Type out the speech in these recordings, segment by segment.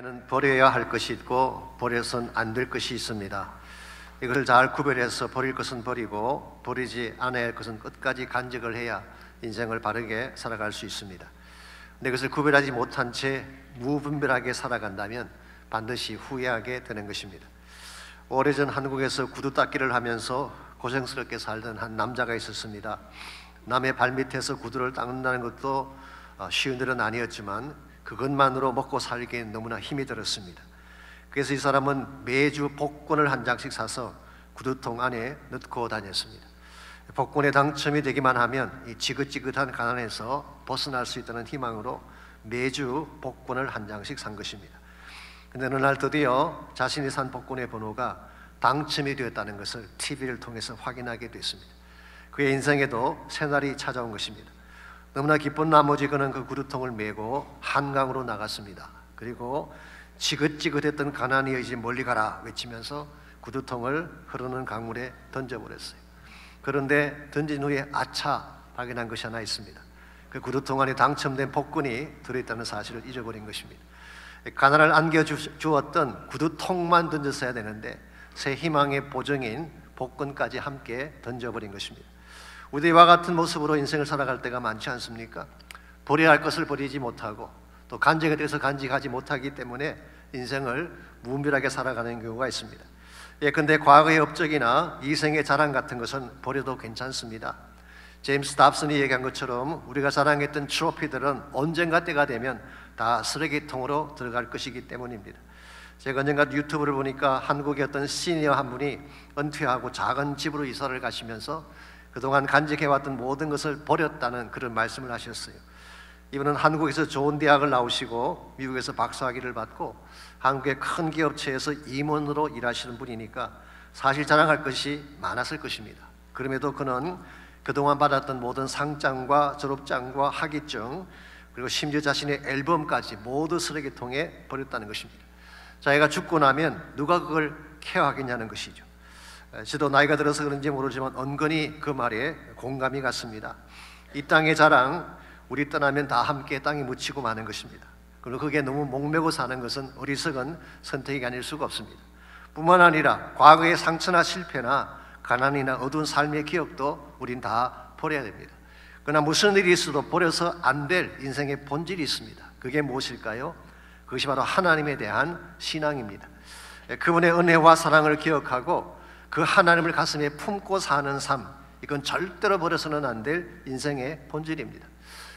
인생에는 버려야 할 것이 있고 버려서는 안 될 것이 있습니다. 이것을 잘 구별해서 버릴 것은 버리고 버리지 않아야 할 것은 끝까지 간직을 해야 인생을 바르게 살아갈 수 있습니다. 근데 그것을 구별하지 못한 채 무분별하게 살아간다면 반드시 후회하게 되는 것입니다. 오래전 한국에서 구두 닦기를 하면서 고생스럽게 살던 한 남자가 있었습니다. 남의 발밑에서 구두를 닦는다는 것도 쉬운 일은 아니었지만 그것만으로 먹고 살기엔 너무나 힘이 들었습니다. 그래서 이 사람은 매주 복권을 한 장씩 사서 구두통 안에 넣고 다녔습니다. 복권에 당첨이 되기만 하면 이 지긋지긋한 가난에서 벗어날 수 있다는 희망으로 매주 복권을 한 장씩 산 것입니다. 근데 어느 날 드디어 자신이 산 복권의 번호가 당첨이 되었다는 것을 TV를 통해서 확인하게 됐습니다. 그의 인생에도 새날이 찾아온 것입니다. 너무나 기쁜 나머지 그는 그 구두통을 메고 한강으로 나갔습니다. 그리고 지긋지긋했던 가난이여 이제 멀리 가라 외치면서 구두통을 흐르는 강물에 던져버렸어요. 그런데 던진 후에 아차 발견한 것이 하나 있습니다. 그 구두통 안에 당첨된 복권이 들어있다는 사실을 잊어버린 것입니다. 가난을 안겨주었던 구두통만 던졌어야 되는데 새 희망의 보정인 복권까지 함께 던져버린 것입니다. 우리와 같은 모습으로 인생을 살아갈 때가 많지 않습니까? 버려야 할 것을 버리지 못하고 또 간직에 대해서 간직하지 못하기 때문에 인생을 무분별하게 살아가는 경우가 있습니다. 예컨대 과거의 업적이나 이생의 자랑 같은 것은 버려도 괜찮습니다. 제임스 답슨이 얘기한 것처럼 우리가 자랑했던 트로피들은 언젠가 때가 되면 다 쓰레기통으로 들어갈 것이기 때문입니다. 제가 언젠가 유튜브를 보니까 한국의 어떤 시니어 한 분이 은퇴하고 작은 집으로 이사를 가시면서 그동안 간직해왔던 모든 것을 버렸다는 그런 말씀을 하셨어요. 이분은 한국에서 좋은 대학을 나오시고 미국에서 박사학위를 받고 한국의 큰 기업체에서 임원으로 일하시는 분이니까 사실 자랑할 것이 많았을 것입니다. 그럼에도 그는 그동안 받았던 모든 상장과 졸업장과 학위증 그리고 심지어 자신의 앨범까지 모두 쓰레기통에 버렸다는 것입니다. 자기가 죽고 나면 누가 그걸 케어하겠냐는 것이죠. 저도 나이가 들어서 그런지 모르지만 은근히 그 말에 공감이 갔습니다. 이 땅의 자랑 우리 떠나면 다 함께 땅에 묻히고 마는 것입니다. 그리고 그게 너무 목매고 사는 것은 어리석은 선택이 아닐 수가 없습니다. 뿐만 아니라 과거의 상처나 실패나 가난이나 어두운 삶의 기억도 우린 다 버려야 됩니다. 그러나 무슨 일이 있어도 버려서 안 될 인생의 본질이 있습니다. 그게 무엇일까요? 그것이 바로 하나님에 대한 신앙입니다. 그분의 은혜와 사랑을 기억하고 그 하나님을 가슴에 품고 사는 삶, 이건 절대로 버려서는 안 될 인생의 본질입니다.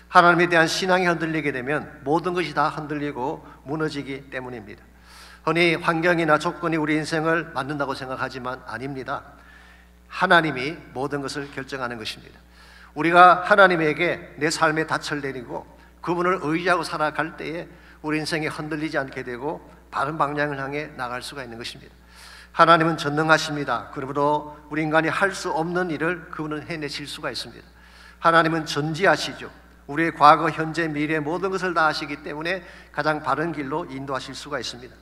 하나님에 대한 신앙이 흔들리게 되면 모든 것이 다 흔들리고 무너지기 때문입니다. 흔히 환경이나 조건이 우리 인생을 만든다고 생각하지만 아닙니다. 하나님이 모든 것을 결정하는 것입니다. 우리가 하나님에게 내 삶의 닻을 내리고 그분을 의지하고 살아갈 때에 우리 인생이 흔들리지 않게 되고 바른 방향을 향해 나갈 수가 있는 것입니다. 하나님은 전능하십니다. 그러므로 우리 인간이 할 수 없는 일을 그분은 해내실 수가 있습니다. 하나님은 전지하시죠. 우리의 과거, 현재, 미래 모든 것을 다 아시기 때문에 가장 바른 길로 인도하실 수가 있습니다.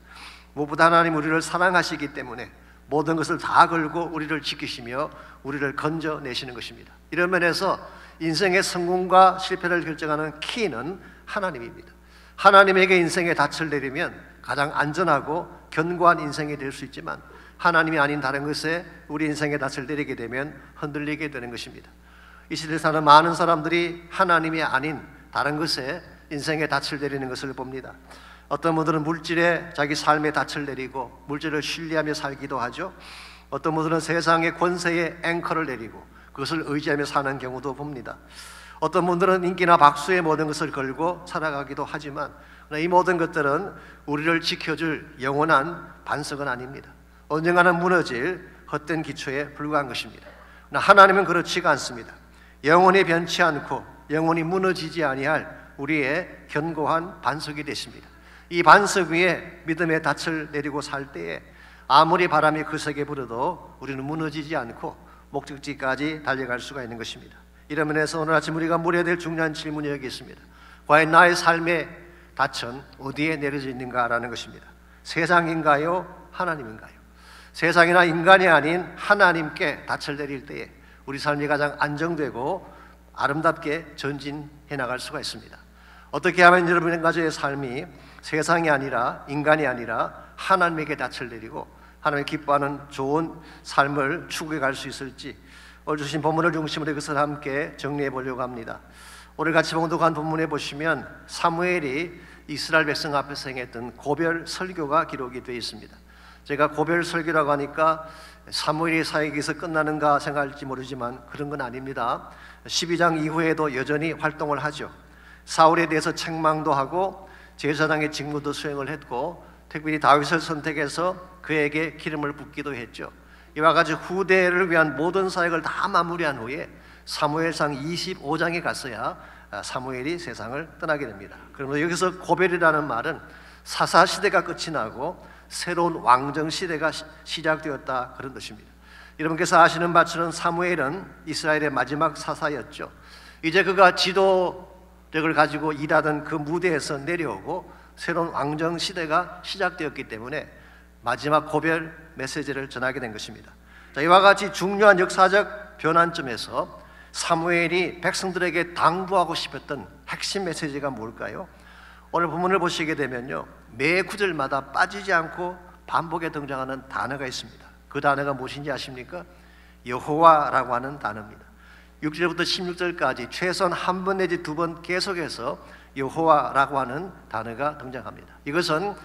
무엇보다 하나님 우리를 사랑하시기 때문에 모든 것을 다 걸고 우리를 지키시며 우리를 건져내시는 것입니다. 이런 면에서 인생의 성공과 실패를 결정하는 키는 하나님입니다. 하나님에게 인생의 닻을 내리면 가장 안전하고 견고한 인생이 될 수 있지만 하나님이 아닌 다른 것에 우리 인생의 닻을 내리게 되면 흔들리게 되는 것입니다. 이 시대에 사는 많은 사람들이 하나님이 아닌 다른 것에 인생의 닻을 내리는 것을 봅니다. 어떤 분들은 물질에 자기 삶의 닻을 내리고 물질을 신뢰하며 살기도 하죠. 어떤 분들은 세상의 권세에 앵커를 내리고 그것을 의지하며 사는 경우도 봅니다. 어떤 분들은 인기나 박수에 모든 것을 걸고 살아가기도 하지만 이 모든 것들은 우리를 지켜줄 영원한 반석은 아닙니다. 언젠가는 무너질 헛된 기초에 불과한 것입니다. 그러나 하나님은 그렇지가 않습니다. 영원히 변치 않고 영원히 무너지지 아니할 우리의 견고한 반석이 되십니다. 이 반석 위에 믿음의 닻을 내리고 살 때에 아무리 바람이 거세게 불어도 우리는 무너지지 않고 목적지까지 달려갈 수가 있는 것입니다. 이런 면에서 오늘 아침 우리가 물어야 될 중요한 질문이 여기 있습니다. 과연 나의 삶의 닻은 어디에 내려져 있는가라는 것입니다. 세상인가요? 하나님인가요? 세상이나 인간이 아닌 하나님께 닻을 내릴 때에 우리 삶이 가장 안정되고 아름답게 전진해 나갈 수가 있습니다. 어떻게 하면 여러분의 가정의 삶이 세상이 아니라 인간이 아니라 하나님에게 낯을 내리고 하나님의 기뻐하는 좋은 삶을 추구해 갈 수 있을지 오늘 주신 본문을 중심으로 이것을 함께 정리해 보려고 합니다. 오늘 같이 봉독한 본문에 보시면 사무엘이 이스라엘 백성 앞에서 행했던 고별 설교가 기록이 되어 있습니다. 제가 고별 설교라고 하니까 사무엘이 사역에서 끝나는가 생각할지 모르지만 그런 건 아닙니다. 12장 이후에도 여전히 활동을 하죠. 사울에 대해서 책망도 하고 제사장의 직무도 수행을 했고 특별히 다윗을 선택해서 그에게 기름을 붓기도 했죠. 이와 같이 후대를 위한 모든 사역을 다 마무리한 후에 사무엘상 25장에 갔어야 사무엘이 세상을 떠나게 됩니다. 그러면 여기서 고별이라는 말은 사사시대가 끝이 나고 새로운 왕정시대가 시작되었다 그런 뜻입니다. 여러분께서 아시는 바처럼 사무엘은 이스라엘의 마지막 사사였죠. 이제 그가 지도력을 가지고 일하던 그 무대에서 내려오고 새로운 왕정시대가 시작되었기 때문에 마지막 고별 메시지를 전하게 된 것입니다. 자, 이와 같이 중요한 역사적 변환점에서 사무엘이 백성들에게 당부하고 싶었던 핵심 메시지가 뭘까요? 오늘 본문을 보시게 되면요, 매 구절마다 빠지지 않고 반복에 등장하는 단어가 있습니다. 그 단어가 무엇인지 아십니까? 여호와라고 하는 단어입니다. 6절부터 16절까지 최소한 한 번 내지 두 번 계속해서 여호와라고 하는 단어가 등장합니다. 이것은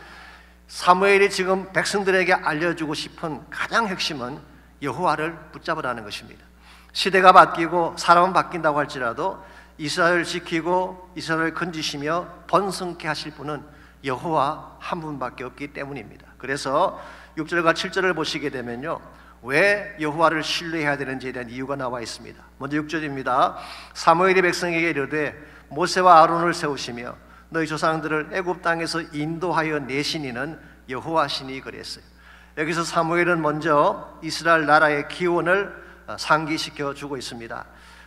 사무엘이 지금 백성들에게 알려주고 싶은 가장 핵심은 여호와를 붙잡으라는 것입니다. 시대가 바뀌고 사람은 바뀐다고 할지라도 이스라엘을 지키고 이스라엘을 건지시며 번성케 하실 분은 여호와 한 분밖에 없기 때문입니다. 그래서 6절과 7절을 보시게 되면요, 왜 여호와를 신뢰해야 되는지에 대한 이유가 나와 있습니다. 먼저 6절입니다. 사무엘이 백성에게 이르되 모세와 아론을 세우시며 너희 조상들을 애굽 땅에서 인도하여 내신 이는 여호와시니 그랬어요. 여기서 사무엘은 먼저 이스라엘 나라의 기원을 상기시켜 주고 있습니다.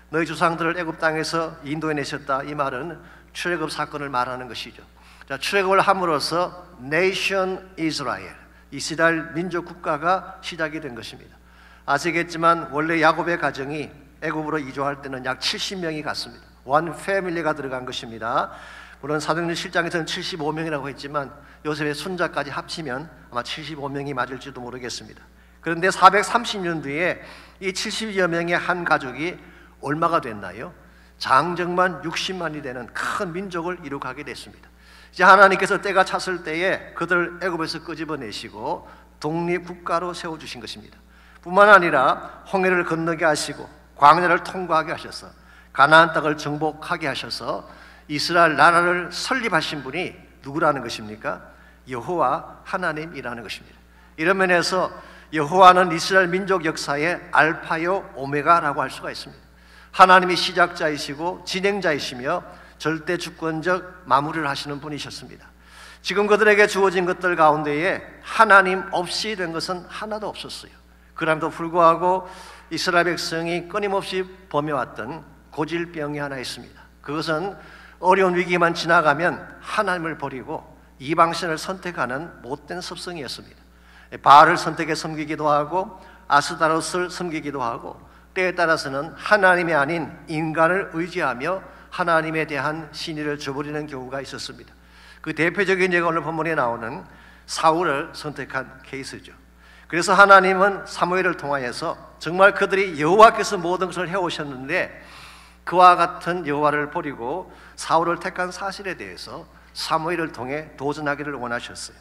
너희 조상들을 애굽 땅에서 인도해 내셨다, 이 말은 출애굽 사건을 말하는 것이죠. 자, 출애굽을 함으로써 Nation Israel, 이스라엘 민족 국가가 시작이 된 것입니다. 아시겠지만 원래 야곱의 가정이 애굽으로 이주할 때는 약 70명이 갔습니다. One family가 들어간 것입니다. 물론 사도행전 7장에서는 75명이라고 했지만 요셉의 손자까지 합치면 아마 75명이 맞을지도 모르겠습니다. 그런데 430년 뒤에 이 70여 명의 한 가족이 얼마가 됐나요? 장정만 60만이 되는 큰 민족을 이룩하게 됐습니다. 이제 하나님께서 때가 찼을 때에 그들을 애굽에서 끄집어내시고 독립국가로 세워주신 것입니다. 뿐만 아니라 홍해를 건너게 하시고 광야를 통과하게 하셔서 가나안 땅을 정복하게 하셔서 이스라엘 나라를 설립하신 분이 누구라는 것입니까? 여호와 하나님이라는 것입니다. 이런 면에서 여호와는 이스라엘 민족 역사의 알파요 오메가라고 할 수가 있습니다. 하나님이 시작자이시고 진행자이시며 절대 주권적 마무리를 하시는 분이셨습니다. 지금 그들에게 주어진 것들 가운데에 하나님 없이 된 것은 하나도 없었어요. 그럼에도 불구하고 이스라엘 백성이 끊임없이 범해왔던 고질병이 하나 있습니다. 그것은 어려운 위기만 지나가면 하나님을 버리고 이방신을 선택하는 못된 습성이었습니다. 바알을 선택해 섬기기도 하고 아스타롯을 섬기기도 하고 때에 따라서는 하나님이 아닌 인간을 의지하며 하나님에 대한 신의를 저버리는 경우가 있었습니다. 그 대표적인 예가 오늘 본문에 나오는 사울을 선택한 케이스죠. 그래서 하나님은 사무엘을 통하여서 정말 그들이 여호와께서 모든 것을 해오셨는데 그와 같은 여호와를 버리고 사울을 택한 사실에 대해서 사무엘을 통해 도전하기를 원하셨어요.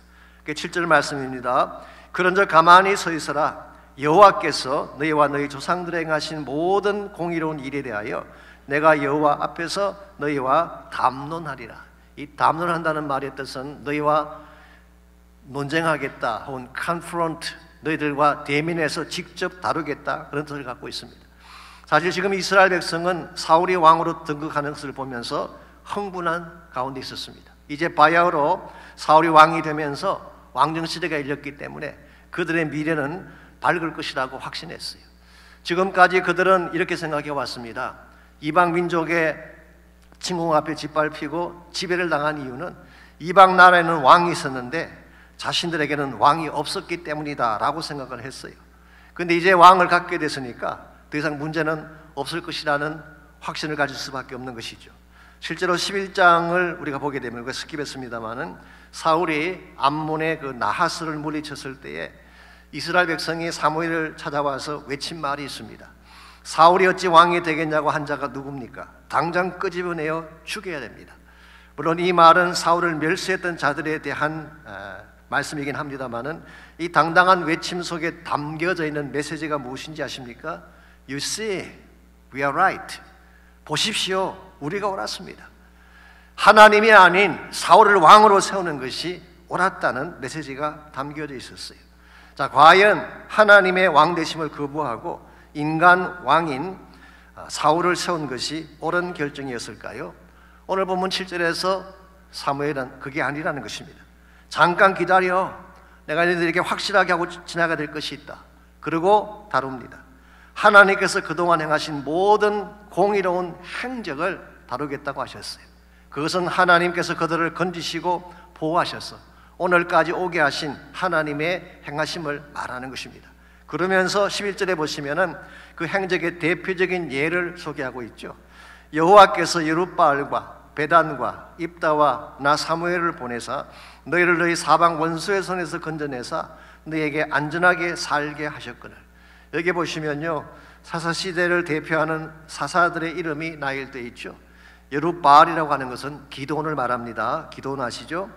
7절 말씀입니다. 그런즉 가만히 서 있어라. 여호와께서 너희와 너희 조상들에게 행하신 모든 공의로운 일에 대하여 내가 여호와 앞에서 너희와 담론하리라. 이 담론한다는 말의 뜻은 너희와 논쟁하겠다 혹은 confront, 너희들과 대면해서 직접 다루겠다, 그런 뜻을 갖고 있습니다. 사실 지금 이스라엘 백성은 사울이 왕으로 등극하는 것을 보면서 흥분한 가운데 있었습니다. 이제 바야흐로 사울이 왕이 되면서 왕정시대가 열렸기 때문에 그들의 미래는 밝을 것이라고 확신했어요. 지금까지 그들은 이렇게 생각해 왔습니다. 이방 민족의 침공 앞에 짓밟히고 지배를 당한 이유는 이방 나라에는 왕이 있었는데 자신들에게는 왕이 없었기 때문이다 라고 생각을 했어요. 그런데 이제 왕을 갖게 됐으니까 더 이상 문제는 없을 것이라는 확신을 가질 수밖에 없는 것이죠. 실제로 11장을 우리가 보게 되면 그 스킵했습니다마는 사울이 암몬의 그 나하스를 물리쳤을 때에 이스라엘 백성이 사무엘을 찾아와서 외친 말이 있습니다. 사울이 어찌 왕이 되겠냐고 한 자가 누굽니까? 당장 끄집어내어 죽여야 됩니다. 물론 이 말은 사울을 멸시했던 자들에 대한 말씀이긴 합니다마는 이 당당한 외침 속에 담겨져 있는 메시지가 무엇인지 아십니까? You see, we are right. 보십시오, 우리가 옳았습니다. 하나님이 아닌 사울을 왕으로 세우는 것이 옳았다는 메시지가 담겨져 있었어요. 자, 과연 하나님의 왕 되심을 거부하고 인간 왕인 사울을 세운 것이 옳은 결정이었을까요? 오늘 본문 7절에서 사무엘은 그게 아니라는 것입니다. 잠깐 기다려, 내가 너희들에게 확실하게 하고 지나가야 될 것이 있다. 그리고 다룹니다. 하나님께서 그동안 행하신 모든 공의로운 행적을 다루겠다고 하셨어요. 그것은 하나님께서 그들을 건지시고 보호하셔서 오늘까지 오게 하신 하나님의 행하심을 말하는 것입니다. 그러면서 11절에 보시면은 그 행적의 대표적인 예를 소개하고 있죠. 여호와께서 여룻바알과 베단과 입다와 나 사무엘을 보내사 너희를 너희 사방 원수의 손에서 건져내사 너희에게 안전하게 살게 하셨거늘. 여기 보시면요, 사사시대를 대표하는 사사들의 이름이 나열되어 있죠. 여룻바알이라고 하는 것은 기드온을 말합니다. 기드온 아시죠?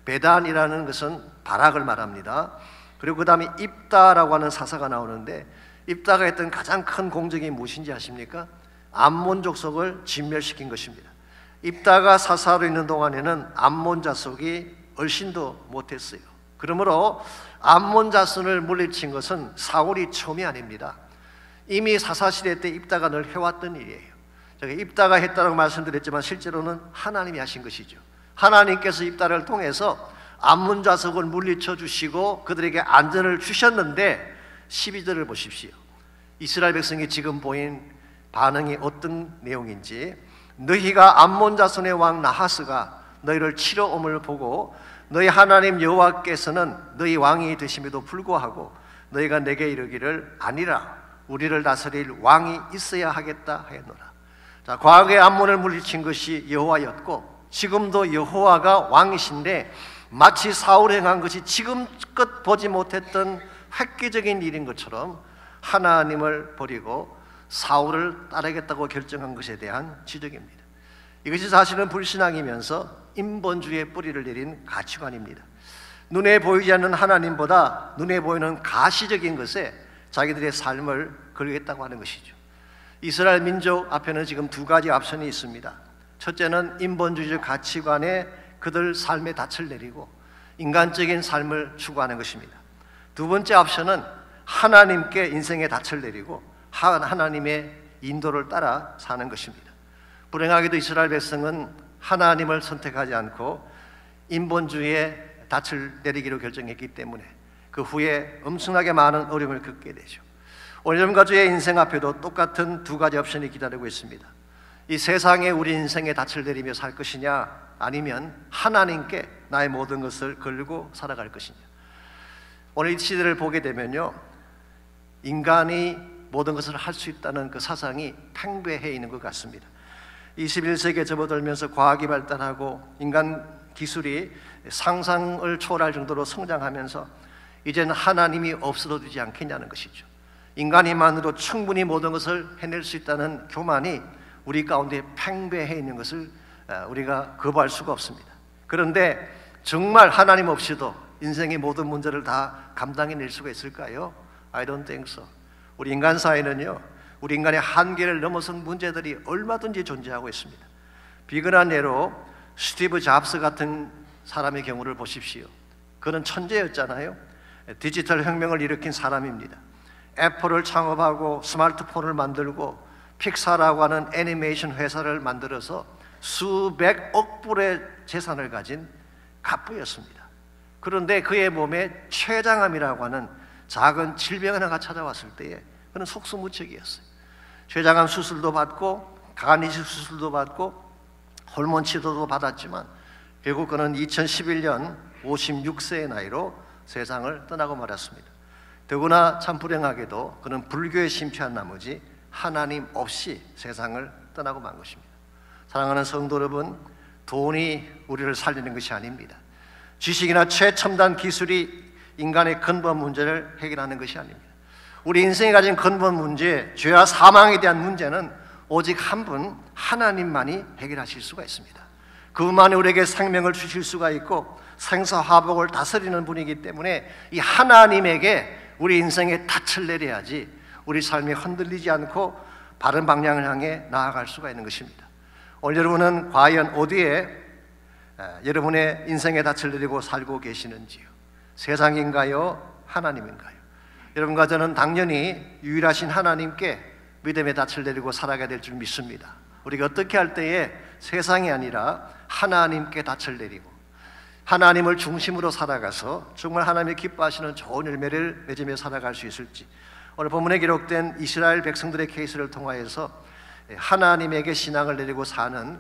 베단이라는 것은 바락을 말합니다. 그리고 그 다음에 입다라고 하는 사사가 나오는데, 입다가 했던 가장 큰 공적이 무엇인지 아십니까? 암몬 족속을 진멸시킨 것입니다. 입다가 사사로 있는 동안에는 암몬 자손이 얼씬도 못했어요. 그러므로 암몬 자손을 물리친 것은 사울이 처음이 아닙니다. 이미 사사시대 때 입다가 늘 해왔던 일이에요. 제가 입다가 했다고 말씀드렸지만 실제로는 하나님이 하신 것이죠. 하나님께서 입다를 통해서 암몬 자손을 물리쳐 주시고 그들에게 안전을 주셨는데 12절을 보십시오. 이스라엘 백성이 지금 보인 반응이 어떤 내용인지, 너희가 암몬 자손의 왕 나하스가 너희를 치러 옴을 보고 너희 하나님 여호와께서는 너희 왕이 되심에도 불구하고 너희가 내게 이르기를 아니라 우리를 다스릴 왕이 있어야 하겠다 하였노라. 자, 과거에 암몬을 물리친 것이 여호와였고 지금도 여호와가 왕이신데 마치 사울이 행한 것이 지금껏 보지 못했던 획기적인 일인 것처럼 하나님을 버리고 사울을 따르겠다고 결정한 것에 대한 지적입니다. 이것이 사실은 불신앙이면서 인본주의의 뿌리를 내린 가치관입니다. 눈에 보이지 않는 하나님보다 눈에 보이는 가시적인 것에 자기들의 삶을 걸겠다고 하는 것이죠. 이스라엘 민족 앞에는 지금 두 가지 옵션이 있습니다. 첫째는 인본주의적 가치관에 그들 삶의 닻을 내리고 인간적인 삶을 추구하는 것입니다. 두 번째 옵션은 하나님께 인생의 닻을 내리고 하나님의 인도를 따라 사는 것입니다. 불행하게도 이스라엘 백성은 하나님을 선택하지 않고 인본주의의 닻을 내리기로 결정했기 때문에 그 후에 엄청나게 많은 어려움을 겪게 되죠. 오늘과 주의 인생 앞에도 똑같은 두 가지 옵션이 기다리고 있습니다. 이 세상에 우리 인생의 닻을 내리며 살 것이냐, 아니면 하나님께 나의 모든 것을 걸고 살아갈 것이냐. 오늘 이 시대를 보게 되면요, 인간이 모든 것을 할 수 있다는 그 사상이 팽배해 있는 것 같습니다. 21세기에 접어들면서 과학이 발달하고 인간 기술이 상상을 초월할 정도로 성장하면서 이제는 하나님이 없어도 되지 않겠냐는 것이죠. 인간이만으로 충분히 모든 것을 해낼 수 있다는 교만이 우리 가운데 팽배해 있는 것을 우리가 거부할 수가 없습니다. 그런데 정말 하나님 없이도 인생의 모든 문제를 다 감당해낼 수가 있을까요? I don't think so. 우리 인간 사회는요, 우리 인간의 한계를 넘어선 문제들이 얼마든지 존재하고 있습니다. 비근한 예로 스티브 잡스 같은 사람의 경우를 보십시오. 그는 천재였잖아요. 디지털 혁명을 일으킨 사람입니다. 애플을 창업하고 스마트폰을 만들고 픽사라고 하는 애니메이션 회사를 만들어서 수백억 불의 재산을 가진 갑부였습니다. 그런데 그의 몸에 췌장암이라고 하는 작은 질병 하나가 찾아왔을 때에 그는 속수무책이었어요. 췌장암 수술도 받고 간이식 수술도 받고 호르몬 치료도 받았지만 결국 그는 2011년 56세의 나이로 세상을 떠나고 말았습니다. 더구나 참 불행하게도 그는 불교에 심취한 나머지 하나님 없이 세상을 떠나고 만 것입니다. 사랑하는 성도 여러분, 돈이 우리를 살리는 것이 아닙니다. 지식이나 최첨단 기술이 인간의 근본 문제를 해결하는 것이 아닙니다. 우리 인생이 가진 근본 문제, 죄와 사망에 대한 문제는 오직 한 분, 하나님만이 해결하실 수가 있습니다. 그분만이 우리에게 생명을 주실 수가 있고 생사화복을 다스리는 분이기 때문에 이 하나님에게 우리 인생에 닻을 내려야지 우리 삶이 흔들리지 않고 바른 방향을 향해 나아갈 수가 있는 것입니다. 오늘 여러분은 과연 어디에 여러분의 인생에 닻을 내리고 살고 계시는지요? 세상인가요? 하나님인가요? 여러분과 저는 당연히 유일하신 하나님께 믿음의 닻을 내리고 살아가야 될 줄 믿습니다. 우리가 어떻게 할 때에 세상이 아니라 하나님께 닻을 내리고 하나님을 중심으로 살아가서 정말 하나님이 기뻐하시는 좋은 열매를 맺으며 살아갈 수 있을지, 오늘 본문에 기록된 이스라엘 백성들의 케이스를 통하여서 하나님에게 신앙을 내리고 사는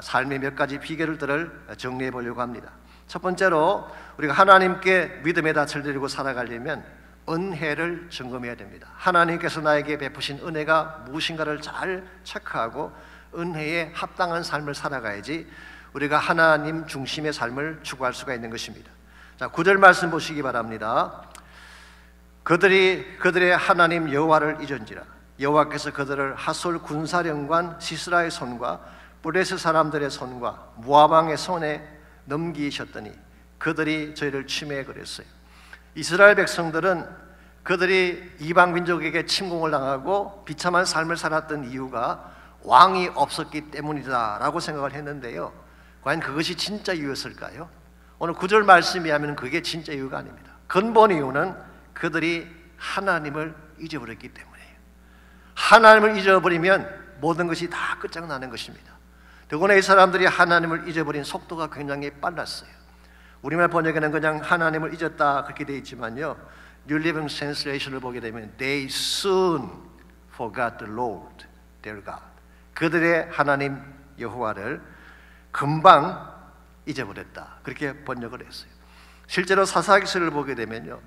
삶의 몇 가지 비결들을 정리해 보려고 합니다. 첫 번째로 우리가 하나님께 믿음의 닻을 내리고 살아가려면 은혜를 점검해야 됩니다. 하나님께서 나에게 베푸신 은혜가 무엇인가를 잘 체크하고 은혜에 합당한 삶을 살아가야지 우리가 하나님 중심의 삶을 추구할 수가 있는 것입니다. 자, 9절 말씀 보시기 바랍니다. 그들의 하나님 여호와를 잊은지라 여호와께서 그들을 하솔 군사령관 시스라의 손과 브레스 사람들의 손과 모압 왕의 손에 넘기셨더니 그들이 저희를 침해해 그랬어요. 이스라엘 백성들은 그들이 이방 민족에게 침공을 당하고 비참한 삶을 살았던 이유가 왕이 없었기 때문이다라고 생각을 했는데요, 과연 그것이 진짜 이유였을까요? 오늘 9절 말씀이 하면 그게 진짜 이유가 아닙니다. 근본 이유는 그들이 하나님을 잊어버렸기 때문이에요. 하나님을 잊어버리면 모든 것이 다 끝장나는 것입니다. 더구나 이 사람들이 하나님을 잊어버린 속도가 굉장히 빨랐어요. 우리말 번역에는 그냥 하나님을 잊었다 그렇게 되어 있지만요, New Living Translation을 보게 되면 They soon forgot the Lord, their God. 그들의 하나님 여호와를 금방 잊어버렸다, 그렇게 번역을 했어요. 실제로 사사기서를 보게 되면요,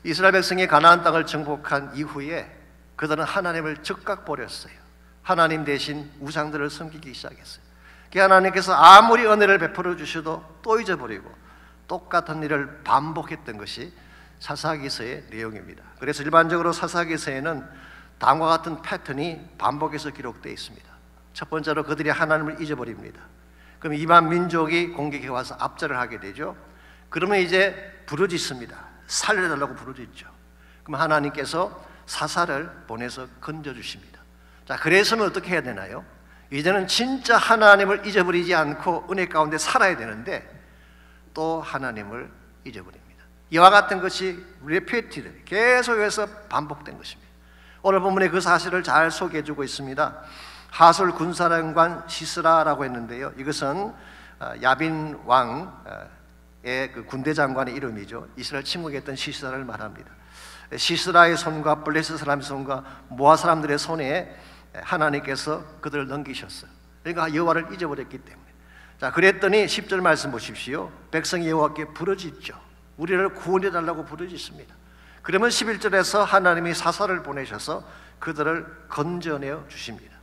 이스라엘 백성이 가나안 땅을 정복한 이후에 그들은 하나님을 즉각 버렸어요. 하나님 대신 우상들을 섬기기 시작했어요. 하나님께서 아무리 은혜를 베풀어 주셔도 또 잊어버리고 똑같은 일을 반복했던 것이 사사기서의 내용입니다. 그래서 일반적으로 사사기서에는 다음과 같은 패턴이 반복해서 기록되어 있습니다. 첫 번째로 그들이 하나님을 잊어버립니다. 그럼 이방 민족이 공격해 와서 압제를 하게 되죠. 그러면 이제 부르짖습니다. 살려달라고 부르짖죠. 그럼 하나님께서 사사를 보내서 건져주십니다. 자, 그래서는 어떻게 해야 되나요? 이제는 진짜 하나님을 잊어버리지 않고 은혜 가운데 살아야 되는데 또 하나님을 잊어버립니다. 이와 같은 것이 repeated, 계속해서 반복된 것입니다. 오늘 본문에 그 사실을 잘 소개해주고 있습니다. 하솔 군사령관 시스라라고 했는데요, 이것은 야빈 왕의 그 군대 장관의 이름이죠. 이스라엘 침공했던 시스라를 말합니다. 시스라의 손과 블레스 사람의 손과 모압 사람들의 손에 하나님께서 그들을 넘기셨어요. 그러니까 여호와를 잊어버렸기 때문에. 자, 그랬더니 10절 말씀 보십시오. 백성이 여호와께 부르짖죠. 우리를 구원해달라고 부르짖습니다. 그러면 11절에서 하나님이 사사를 보내셔서 그들을 건져내어 주십니다.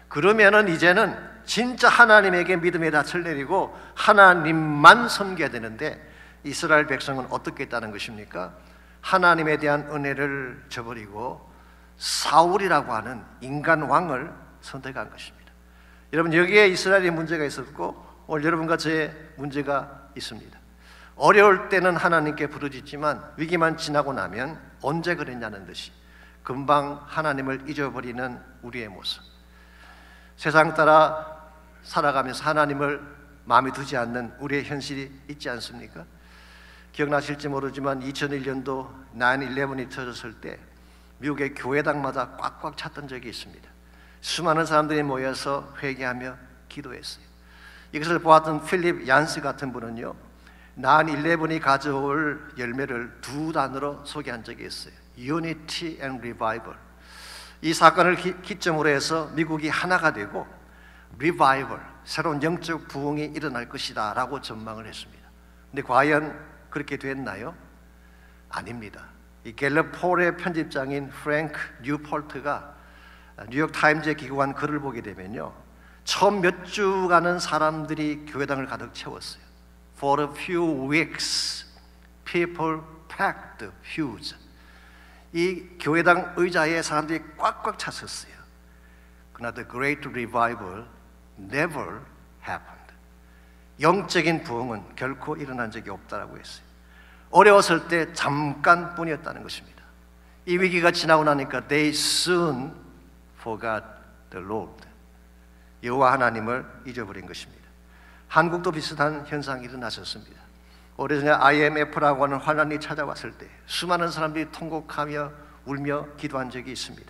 그러면은 이제는 진짜 하나님에게 믿음의 닻을 내리고 하나님만 섬겨야 되는데 이스라엘 백성은 어떻게 했다는 것입니까? 하나님에 대한 은혜를 저버리고 사울이라고 하는 인간 왕을 선택한 것입니다. 여러분, 여기에 이스라엘의 문제가 있었고 오늘 여러분과 저의 문제가 있습니다. 어려울 때는 하나님께 부르짖지만 위기만 지나고 나면 언제 그랬냐는 듯이 금방 하나님을 잊어버리는 우리의 모습. 세상 따라 살아가면서 하나님을 마음에 두지 않는 우리의 현실이 있지 않습니까? 기억나실지 모르지만 2001년도 9/11이 터졌을 때 미국의 교회당마다 꽉꽉 찼던 적이 있습니다. 수많은 사람들이 모여서 회개하며 기도했어요. 이것을 보았던 필립 얀스 같은 분은요, 9/11이 가져올 열매를 두 단어로 소개한 적이 있어요. Unity and Revival. 이 사건을 기점으로 해서 미국이 하나가 되고 Revival, 새로운 영적 부흥이 일어날 것이다 라고 전망을 했습니다. 근데 과연 그렇게 됐나요? 아닙니다. 이 갤럽 폴의 편집장인 프랭크 뉴폴트가 뉴욕타임즈에 기고한 글을 보게 되면요, 처음 몇 주간은 사람들이 교회당을 가득 채웠어요. For a few weeks, people packed the pews. 이 교회당 의자에 사람들이 꽉꽉 찼었어요. 그러나 the great revival never happened. 영적인 부흥은 결코 일어난 적이 없다라고 했어요. 어려웠을 때 잠깐뿐이었다는 것입니다. 이 위기가 지나고 나니까 they soon forgot the Lord. 여호와 하나님을 잊어버린 것입니다. 한국도 비슷한 현상이 일어났었습니다. 오래전에 IMF라고 하는 환란이 찾아왔을 때 수많은 사람들이 통곡하며 울며 기도한 적이 있습니다.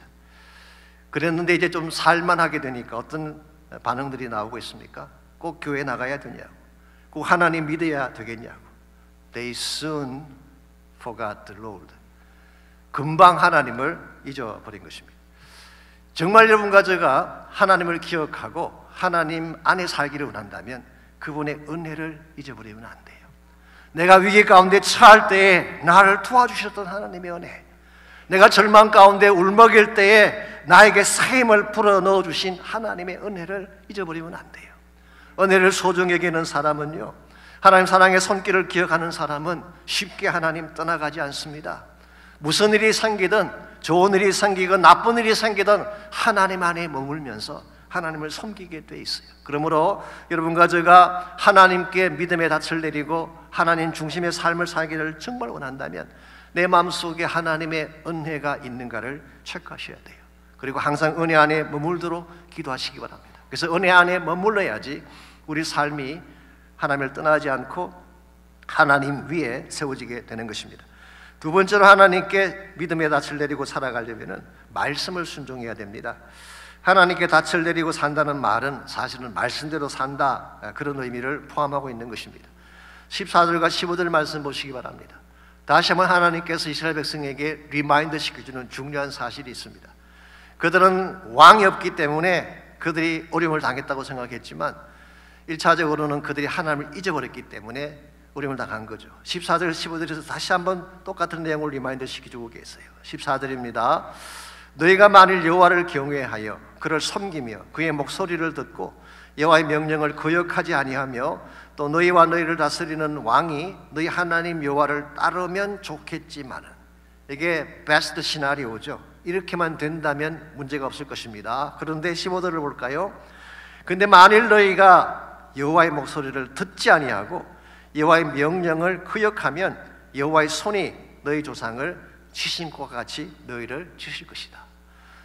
그랬는데 이제 좀 살만하게 되니까 어떤 반응들이 나오고 있습니까? 꼭 교회 나가야 되냐고, 꼭 하나님 믿어야 되겠냐고. They soon forgot the Lord. 금방 하나님을 잊어버린 것입니다. 정말 여러분과 제가 하나님을 기억하고 하나님 안에 살기를 원한다면 그분의 은혜를 잊어버리면 안 돼요. 내가 위기 가운데 처할 때에 나를 도와주셨던 하나님의 은혜, 내가 절망 가운데 울먹일 때에 나에게 새 힘을 불어넣어 주신 하나님의 은혜를 잊어버리면 안 돼요. 은혜를 소중히 여기는 사람은요, 하나님 사랑의 손길을 기억하는 사람은 쉽게 하나님 떠나가지 않습니다. 무슨 일이 생기든, 좋은 일이 생기건 나쁜 일이 생기든 하나님 안에 머물면서 하나님을 섬기게 돼 있어요. 그러므로 여러분과 제가 하나님께 믿음의 닻을 내리고 하나님 중심의 삶을 살기를 정말 원한다면 내 마음속에 하나님의 은혜가 있는가를 체크하셔야 돼요. 그리고 항상 은혜 안에 머물도록 기도하시기 바랍니다. 그래서 은혜 안에 머물러야지 우리 삶이 하나님을 떠나지 않고 하나님 위에 세워지게 되는 것입니다. 두 번째로 하나님께 믿음의 닻을 내리고 살아가려면 말씀을 순종해야 됩니다. 하나님께 닻을 내리고 산다는 말은 사실은 말씀대로 산다, 그런 의미를 포함하고 있는 것입니다. 14절과 15절 말씀 보시기 바랍니다. 다시 한번 하나님께서 이스라엘 백성에게 리마인드 시켜주는 중요한 사실이 있습니다. 그들은 왕이 없기 때문에 그들이 어려움을 당했다고 생각했지만 1차적으로는 그들이 하나님을 잊어버렸기 때문에 어려움을 당한 거죠. 14절, 15절에서 다시 한번 똑같은 내용을 리마인드 시켜주고 계세요. 14절입니다. 너희가 만일 여호와를 경외하여 그를 섬기며 그의 목소리를 듣고 여호와의 명령을 거역하지 아니하며 또 너희와 너희를 다스리는 왕이 너희 하나님 여호와를 따르면 좋겠지만은, 이게 베스트 시나리오죠. 이렇게만 된다면 문제가 없을 것입니다. 그런데 15절을 볼까요? 근데 만일 너희가 여호와의 목소리를 듣지 아니하고 여호와의 명령을 거역하면 여호와의 손이 너희 조상을 치신 것과 같이 너희를 치실 것이다.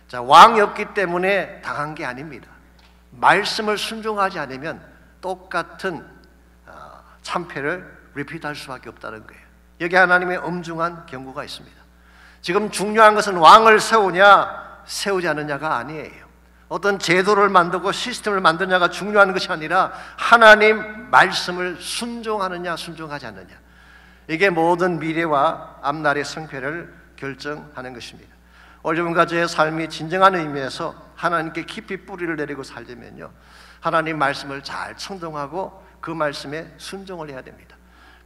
자, 왕이 없기 때문에 당한 게 아닙니다. 말씀을 순종하지 않으면 똑같은 참패를 리피트할 수밖에 없다는 거예요. 여기 하나님의 엄중한 경고가 있습니다. 지금 중요한 것은 왕을 세우냐 세우지 않느냐가 아니에요. 어떤 제도를 만들고 시스템을 만드냐가 중요한 것이 아니라 하나님 말씀을 순종하느냐 순종하지 않느냐, 이게 모든 미래와 앞날의 승패를 결정하는 것입니다. 여러분과 저의 삶이 진정한 의미에서 하나님께 깊이 뿌리를 내리고 살려면요, 하나님 말씀을 잘 청동하고 그 말씀에 순종을 해야 됩니다.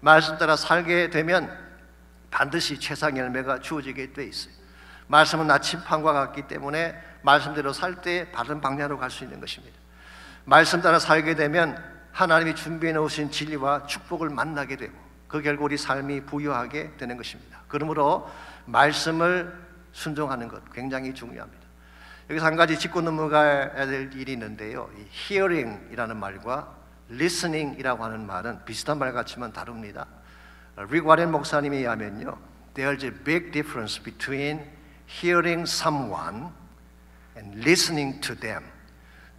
말씀 따라 살게 되면 반드시 최상의 열매가 주어지게 돼 있어요. 말씀은 나침판과 같기 때문에 말씀대로 살 때 바른 방향으로 갈 수 있는 것입니다. 말씀 따라 살게 되면 하나님이 준비해 놓으신 진리와 축복을 만나게 되고 그 결과 우리 삶이 부유하게 되는 것입니다. 그러므로 말씀을 순종하는 것 굉장히 중요합니다. 여기서 한 가지 짚고 넘어가야 될 일이 있는데요, 이 hearing이라는 말과 listening이라고 하는 말은 비슷한 말 같지만 다릅니다. 릭 와렌 목사님에 의하면요, there's a big difference between hearing someone and listening to them.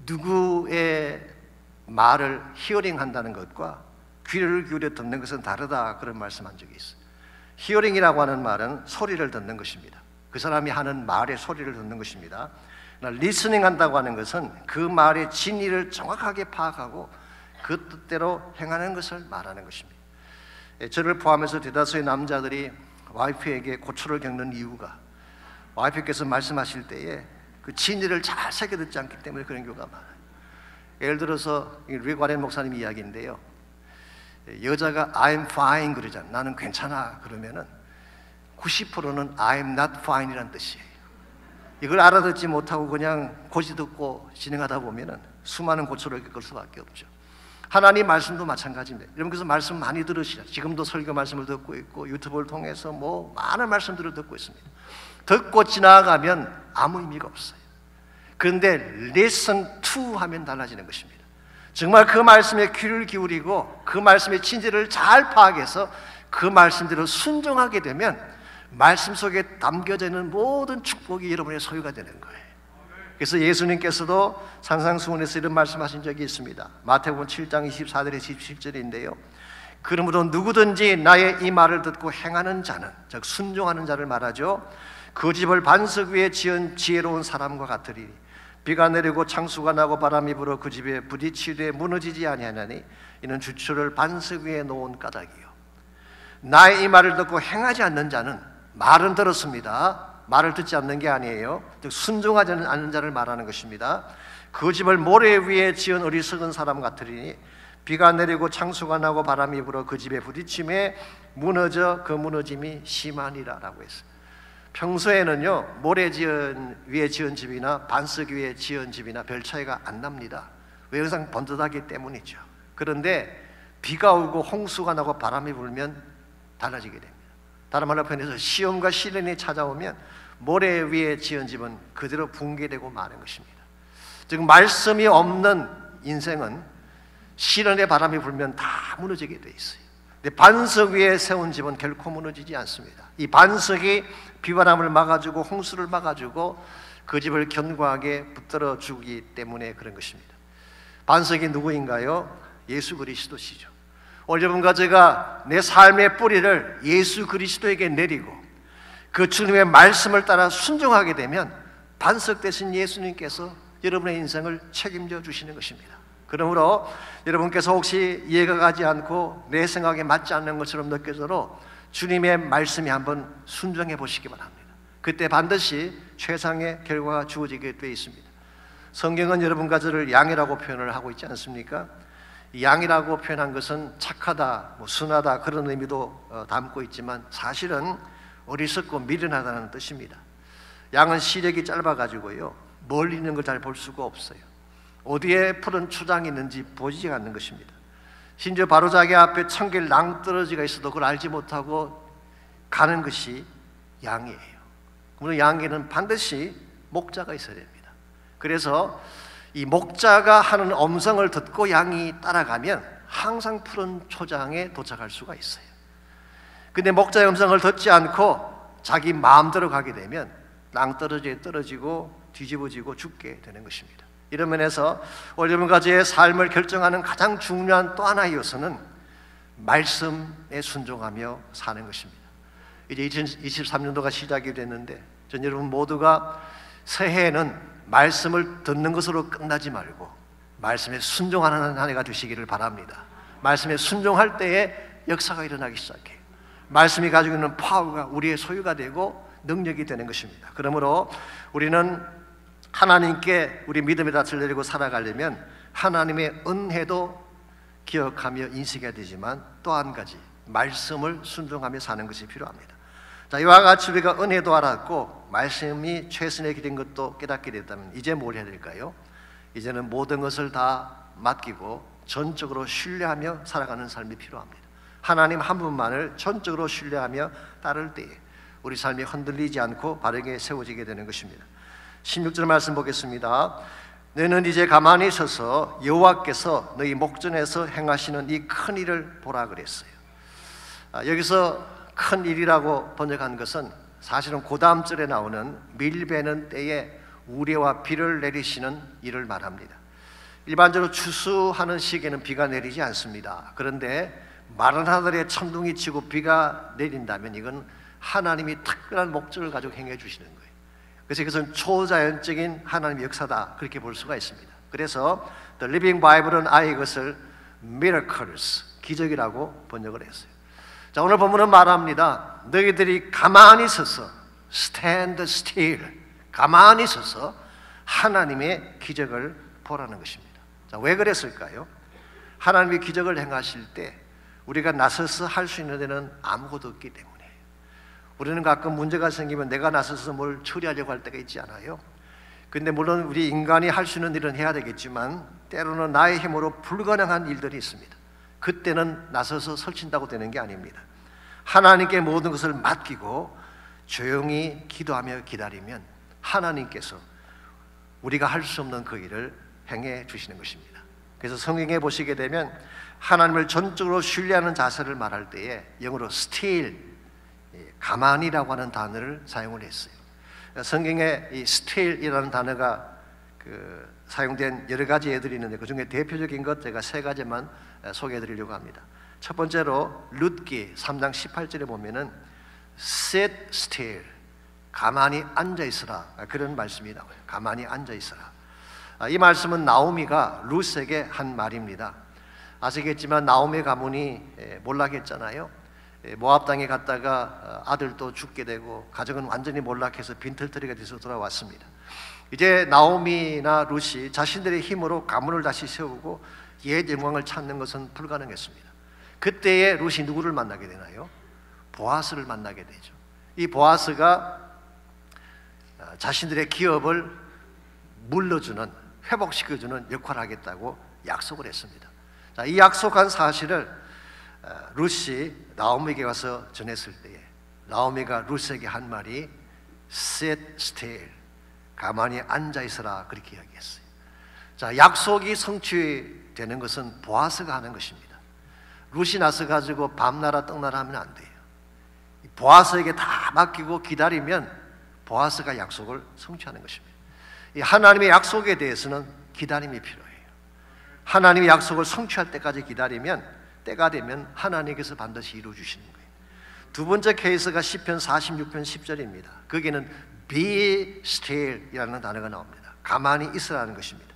누구의 말을 hearing 한다는 것과 귀를 기울여 듣는 것은 다르다, 그런 말씀한 적이 있어요. hearing이라고 하는 말은 소리를 듣는 것입니다. 그 사람이 하는 말의 소리를 듣는 것입니다. listening 한다고 하는 것은 그 말의 진리를 정확하게 파악하고 그 뜻대로 행하는 것을 말하는 것입니다. 저를 포함해서 대다수의 남자들이 와이프에게 고초를 겪는 이유가 와이프께서 말씀하실 때에 그 진리를 잘 새겨 듣지 않기 때문에 그런 경우가 많아요. 예를 들어서 릭 와렌 목사님 이야기인데요, 여자가 I'm fine 그러잖아요. 나는 괜찮아 그러면은 90%는 I'm not fine이라는 뜻이에요. 이걸 알아듣지 못하고 그냥 고지 듣고 진행하다 보면은 수많은 고초를 겪을 수밖에 없죠. 하나님 말씀도 마찬가지입니다. 여러분 그래서 말씀 많이 들으시죠. 지금도 설교 말씀을 듣고 있고 유튜브를 통해서 많은 말씀들을 듣고 있습니다. 듣고 지나가면 아무 의미가 없어요. 그런데 listen to 하면 달라지는 것입니다. 정말 그 말씀에 귀를 기울이고 그 말씀의 진리를 잘 파악해서 그 말씀대로 순종하게 되면 말씀 속에 담겨져 있는 모든 축복이 여러분의 소유가 되는 거예요. 그래서 예수님께서도 산상수훈에서 이런 말씀하신 적이 있습니다. 마태복음 7장 24절에 27절인데요. 그러므로 누구든지 나의 이 말을 듣고 행하는 자는, 즉 순종하는 자를 말하죠. 그 집을 반석 위에 지은 지혜로운 사람과 같으리니 비가 내리고 창수가 나고 바람이 불어 그 집에 부딪히되 무너지지 아니하나니 이는 주초를 반석 위에 놓은 까닭이요. 나의 이 말을 듣고 행하지 않는 자는, 말은 들었습니다. 말을 듣지 않는 게 아니에요. 즉 순종하지 않는 자를 말하는 것입니다. 그 집을 모래 위에 지은 어리석은 사람 같으리니 비가 내리고 창수가 나고 바람이 불어 그 집에 부딪힘에 무너져 그 무너짐이 심하니라라고 했어요. 평소에는요 모래 위에 지은 집이나 반석 위에 지은 집이나 별 차이가 안 납니다. 왜? 항상 번듯하기 때문이죠. 그런데 비가 오고 홍수가 나고 바람이 불면 달라지게 됩니다. 다른 말로 표현해서 시험과 시련이 찾아오면 모래 위에 지은 집은 그대로 붕괴되고 마는 것입니다. 즉 말씀이 없는 인생은 시련의 바람이 불면 다 무너지게 돼 있어요. 근데 반석 위에 세운 집은 결코 무너지지 않습니다. 이 반석이 비바람을 막아주고 홍수를 막아주고 그 집을 견고하게 붙들어 주기 때문에 그런 것입니다. 반석이 누구인가요? 예수 그리스도시죠. 오늘 여러분과 제가 내 삶의 뿌리를 예수 그리스도에게 내리고 그 주님의 말씀을 따라 순종하게 되면 반석 되신 예수님께서 여러분의 인생을 책임져 주시는 것입니다. 그러므로 여러분께서 혹시 이해가 가지 않고 내 생각에 맞지 않는 것처럼 느껴져도 주님의 말씀에 한번 순종해 보시기 바랍니다. 그때 반드시 최상의 결과가 주어지게 되어 있습니다. 성경은 여러분과 저를 양이라고 표현을 하고 있지 않습니까? 양이라고 표현한 것은 착하다, 순하다 그런 의미도 담고 있지만 사실은 어리석고 미련하다는 뜻입니다. 양은 시력이 짧아가지고요 멀리 있는 걸 잘 볼 수가 없어요. 어디에 푸른 초장이 있는지 보이지 않는 것입니다. 심지어 바로 자기 앞에 1000개의 낭떠러지가 있어도 그걸 알지 못하고 가는 것이 양이에요. 그러므로 양에는 반드시 목자가 있어야 됩니다. 그래서 이 목자가 하는 음성을 듣고 양이 따라가면 항상 푸른 초장에 도착할 수가 있어요. 근데 목자의 음성을 듣지 않고 자기 마음대로 가게 되면 낭떠러지에 떨어지고 뒤집어지고 죽게 되는 것입니다. 이런 면에서 오늘 여러분과 저의 삶을 결정하는 가장 중요한 또 하나의 요소는 말씀에 순종하며 사는 것입니다. 이제 2023년도가 시작이 됐는데 전 여러분 모두가 새해에는 말씀을 듣는 것으로 끝나지 말고 말씀에 순종하는 한 해가 되시기를 바랍니다. 말씀에 순종할 때에 역사가 일어나기 시작해요. 말씀이 가지고 있는 파워가 우리의 소유가 되고 능력이 되는 것입니다. 그러므로 우리는 하나님께 우리 믿음의 닻을 내리고 살아가려면 하나님의 은혜도 기억하며 인식해야 되지만 또 한 가지 말씀을 순종하며 사는 것이 필요합니다. 자, 이와 같이 우리가 은혜도 알았고 말씀이 최선의 길인 것도 깨닫게 됐다면 이제 뭘 해야 될까요? 이제는 모든 것을 다 맡기고 전적으로 신뢰하며 살아가는 삶이 필요합니다. 하나님 한 분만을 전적으로 신뢰하며 따를 때에 우리 삶이 흔들리지 않고 바르게 세워지게 되는 것입니다. 16절 말씀 보겠습니다. 너희는 이제 가만히 서서 여호와께서 너희 목전에서 행하시는 이 큰 일을 보라 그랬어요. 여기서 큰 일이라고 번역한 것은 사실은 그 다음 절에 나오는 밀베는 때에 우레와 비를 내리시는 일을 말합니다. 일반적으로 추수하는 시기에는 비가 내리지 않습니다. 그런데 마른 하늘에 천둥이 치고 비가 내린다면 이건 하나님이 특별한 목적을 가지고 행해 주시는 거예요. 그래서 이것은 초자연적인 하나님의 역사다 그렇게 볼 수가 있습니다. 그래서 The Living Bible은 아예 이것을 miracles, 기적이라고 번역을 했어요. 자, 오늘 본문은 말합니다. 너희들이 가만히 서서 stand still, 가만히 서서 하나님의 기적을 보라는 것입니다. 자, 왜 그랬을까요? 하나님이 기적을 행하실 때 우리가 나서서 할 수 있는 데는 아무것도 없기 때문에 우리는 가끔 문제가 생기면 내가 나서서 뭘 처리하려고 할 때가 있지 않아요? 근데 물론 우리 인간이 할 수 있는 일은 해야 되겠지만 때로는 나의 힘으로 불가능한 일들이 있습니다. 그때는 나서서 설친다고 되는 게 아닙니다. 하나님께 모든 것을 맡기고 조용히 기도하며 기다리면 하나님께서 우리가 할 수 없는 그 일을 행해 주시는 것입니다. 그래서 성경에 보시게 되면 하나님을 전적으로 신뢰하는 자세를 말할 때에 영어로 still, 가만히라고 하는 단어를 사용을 했어요. 성경에 이 still이라는 단어가 사용된 여러 가지 예들이 있는데 그 중에 대표적인 것 제가 세 가지만 소개해 드리려고 합니다. 첫 번째로 룻기 3장 18절에 보면은 sit still, 가만히 앉아 있으라, 그런 말씀이 나와요. 가만히 앉아 있으라. 이 말씀은 나오미가 룻에게 한 말입니다. 아시겠지만 나오미 가문이 몰락했잖아요. 모압 땅에 갔다가 아들도 죽게 되고 가정은 완전히 몰락해서 빈털터리가 돼서 돌아왔습니다. 이제 나오미나 룻이 자신들의 힘으로 가문을 다시 세우고 옛 영광을 찾는 것은 불가능했습니다. 그때에 룻이 누구를 만나게 되나요? 보아스를 만나게 되죠. 이 보아스가 자신들의 기업을 물러주는, 회복시켜주는 역할을 하겠다고 약속을 했습니다. 자, 이 약속한 사실을 룻이 나오미에게 와서 전했을 때에 나오미가 룻에게 한 말이 sit still, 가만히 앉아 있어라, 그렇게 이야기했어요. 자, 약속이 성취되는 것은 보아스가 하는 것입니다. 룻이 나서 가지고 밤나라 떡나라 하면 안 돼요. 보아스에게 다 맡기고 기다리면 보아스가 약속을 성취하는 것입니다. 이 하나님의 약속에 대해서는 기다림이 필요해요. 하나님의 약속을 성취할 때까지 기다리면 때가 되면 하나님께서 반드시 이루어 주시는 거예요. 두 번째 케이스가 시편 46편 10절입니다. 거기는 be still이라는 단어가 나옵니다. 가만히 있으라는 것입니다.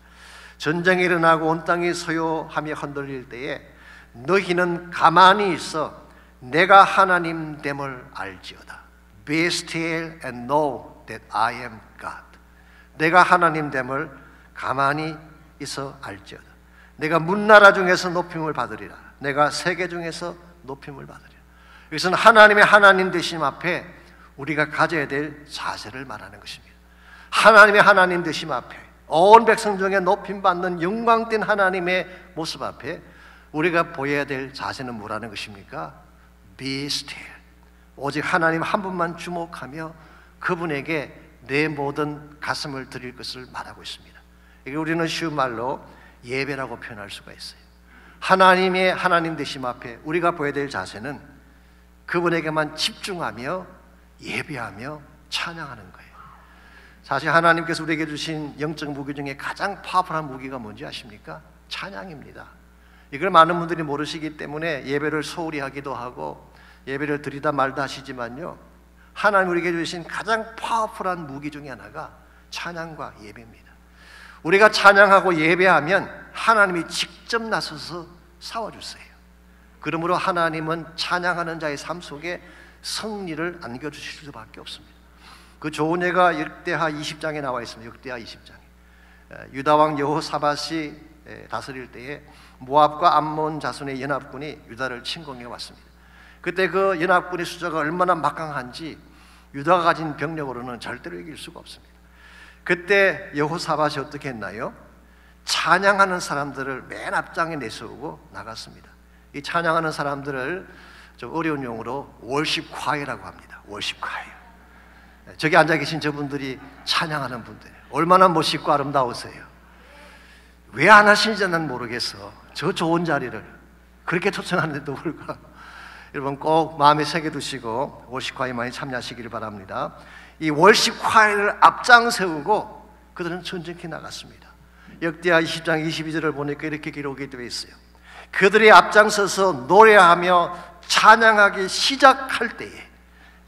전쟁이 일어나고 온 땅이 소요하며 흔들릴 때에 너희는 가만히 있어 내가 하나님 됨을 알지어다. Be still and know that I am God. 내가 하나님 됨을 가만히 있어 알지어다. 내가 문나라 중에서 높임을 받으리라. 내가 세계 중에서 높임을 받으리라. 이것은 하나님의 하나님 되심 앞에 우리가 가져야 될 자세를 말하는 것입니다. 하나님의 하나님 되심 앞에 온 백성 중에 높임 받는 영광된 하나님의 모습 앞에 우리가 보여야 될 자세는 뭐라는 것입니까? Be still. 오직 하나님 한 분만 주목하며 그분에게 내 모든 가슴을 드릴 것을 말하고 있습니다. 이게 우리는 쉬운 말로 예배라고 표현할 수가 있어요. 하나님의 하나님 되심 앞에 우리가 보여야 될 자세는 그분에게만 집중하며 예배하며 찬양하는 거예요. 사실 하나님께서 우리에게 주신 영적 무기 중에 가장 파워풀한 무기가 뭔지 아십니까? 찬양입니다. 이걸 많은 분들이 모르시기 때문에 예배를 소홀히 하기도 하고 예배를 드리다 말다 하시지만요, 하나님 우리에게 주신 가장 파워풀한 무기 중에 하나가 찬양과 예배입니다. 우리가 찬양하고 예배하면 하나님이 직접 나서서 싸워주세요. 그러므로 하나님은 찬양하는 자의 삶 속에 승리를 안겨주실 수밖에 없습니다. 그 좋은 예가 역대하 20장에 나와 있습니다. 역대하 20장에 유다왕 여호사밧이 다스릴 때에 모압과 암몬 자손의 연합군이 유다를 침공해 왔습니다. 그때 그 연합군의 숫자가 얼마나 막강한지 유다가 가진 병력으로는 절대로 이길 수가 없습니다. 그때 여호사밧이 어떻게 했나요? 찬양하는 사람들을 맨 앞장에 내세우고 나갔습니다. 이 찬양하는 사람들을 좀 어려운 용어로 월십 콰이라고 합니다. 월십 콰이. 저기 앉아 계신 저분들이 찬양하는 분들 얼마나 멋있고 아름다우세요. 왜 안 하시는지 난 모르겠어. 저 좋은 자리를 그렇게 초청하는데도 불구하고 여러분 꼭 마음에 새겨두시고 월십 콰이 많이 참여하시기를 바랍니다. 이 월십 콰이를 앞장 세우고 그들은 전쟁히 나갔습니다. 역대하 20장 22절을 보니까 이렇게 기록이 되어 있어요. 그들이 앞장서서 노래하며 찬양하기 시작할 때에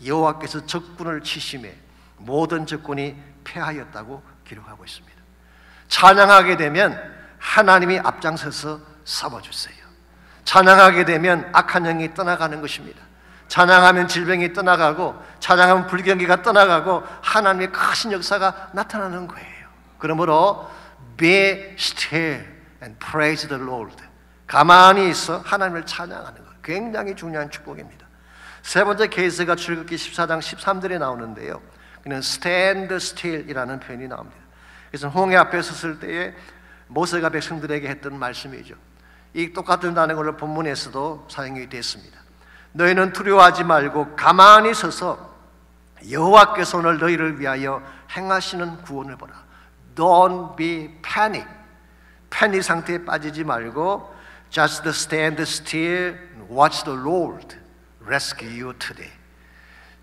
여호와께서 적군을 치심해 모든 적군이 패하였다고 기록하고 있습니다. 찬양하게 되면 하나님이 앞장서서 싸워주세요. 찬양하게 되면 악한 영이 떠나가는 것입니다. 찬양하면 질병이 떠나가고 찬양하면 불경기가 떠나가고 하나님의 크신 역사가 나타나는 거예요. 그러므로 be still and praise the Lord. 가만히 있어 하나님을 찬양하는 것, 굉장히 중요한 축복입니다. 세 번째 케이스가 출애굽기 14장 13절에 나오는데요, 그는 stand still이라는 표현이 나옵니다. 그래서 홍해 앞에 섰을 때에 모세가 백성들에게 했던 말씀이죠. 이 똑같은 단어를 본문에서도 사용이 됐습니다. 너희는 두려워하지 말고 가만히 서서 여호와께서 오늘 너희를 위하여 행하시는 구원을 보라. Don't be panic. 패닉 상태에 빠지지 말고 Just stand still and watch the Lord rescue you today.